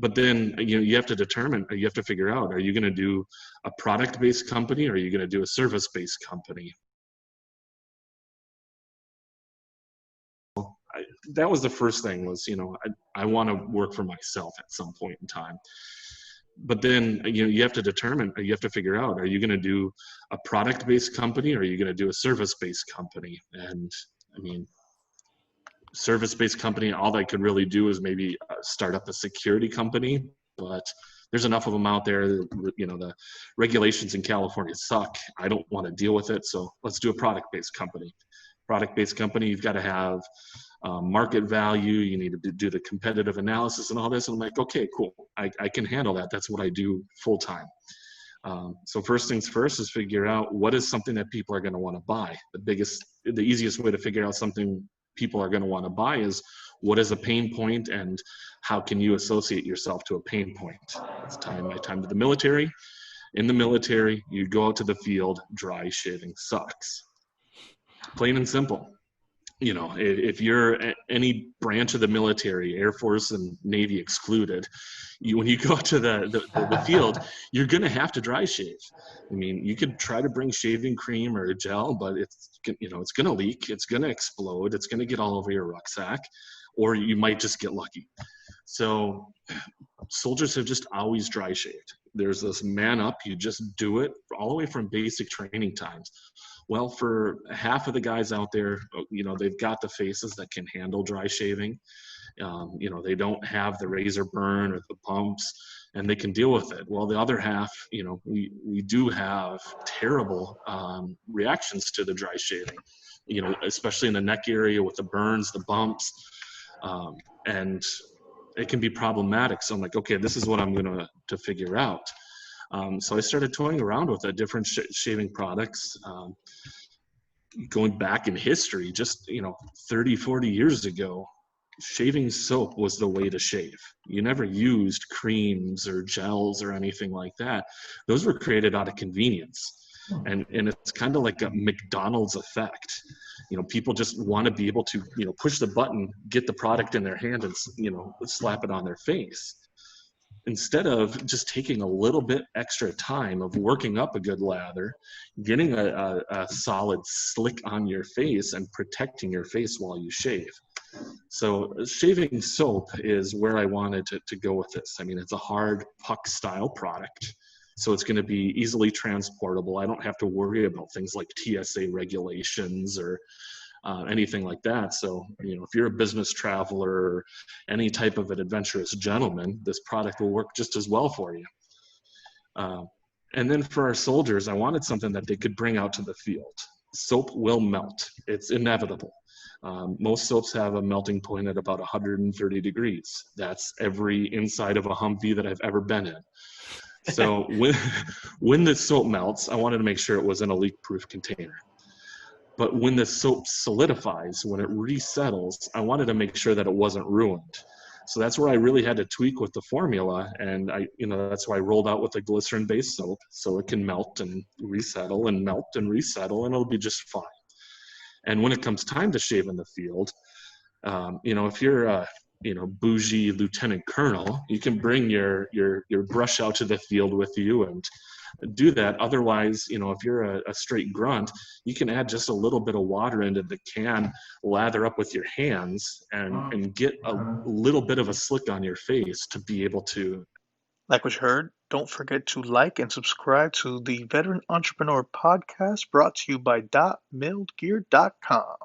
But then, you have to determine, you have to figure out, are you going to do a product-based company, or are you going to do a service-based company? That was the first thing, was, I want to work for myself at some point in time. But then, you have to determine, you have to figure out, are you going to do a product-based company, or are you going to do a service-based company? And I mean, service-based company, all I could really do is maybe start up a security company, but there's enough of them out there. The regulations in California suck. I don't want to deal with it. So let's do a product-based company. Product-based company, you've got to have market value. You need to do the competitive analysis and all this. And I'm like, okay, cool. I can handle that. That's what I do full time. So first things first is figure out what is something that people are going to want to buy. The easiest way to figure out something people are going to want to buy is, what is a pain point, and how can you associate yourself to a pain point? It's my time to the military. In the military, you go out to the field, dry shaving sucks. Plain and simple. If you're any branch of the military, Air Force and Navy excluded, when you go to the field, you're going to have to dry shave. I mean, you could try to bring shaving cream or gel, but it's going to leak, it's going to explode, it's going to get all over your rucksack, or you might just get lucky. So soldiers have just always dry shaved. There's this man up, you just do it all the way from basic training times. Well, for half of the guys out there, they've got the faces that can handle dry shaving. They don't have the razor burn or the bumps, and they can deal with it. Well, the other half, we do have terrible reactions to the dry shaving, especially in the neck area with the burns, the bumps, and it can be problematic. So I'm like, okay, this is what I'm going to figure out. So I started toying around with different shaving products. Going back in history, just 30, 40 years ago, shaving soap was the way to shave. You never used creams or gels or anything like that. Those were created out of convenience. And it's kind of like a McDonald's effect. People just want to be able to, push the button, get the product in their hand, and, slap it on their face. Instead of just taking a little bit extra time of working up a good lather, getting a solid slick on your face and protecting your face while you shave. So shaving soap is where I wanted to go with this. I mean, it's a hard puck style product, so it's going to be easily transportable. I don't have to worry about things like TSA regulations or anything like that. So, if you're a business traveler or any type of an adventurous gentleman, this product will work just as well for you. And then for our soldiers, I wanted something that they could bring out to the field. Soap will melt. It's inevitable. Most soaps have a melting point at about 130 degrees. That's every inside of a Humvee that I've ever been in. So when the soap melts, I wanted to make sure it was in a leak-proof container. But when the soap solidifies, when it resettles, I wanted to make sure that it wasn't ruined. So that's where I really had to tweak with the formula, and that's why I rolled out with a glycerin-based soap, so it can melt and resettle and melt and resettle, and it'll be just fine. And when it comes time to shave in the field, if you're a bougie lieutenant colonel, you can bring your brush out to the field with you and do that. Otherwise, if you're a straight grunt, you can add just a little bit of water into the can, lather up with your hands, and get a little bit of a slick on your face to be able to. Like what you heard, don't forget to like and subscribe to the Veteran Entrepreneur Podcast, brought to you by DotMilGear.com.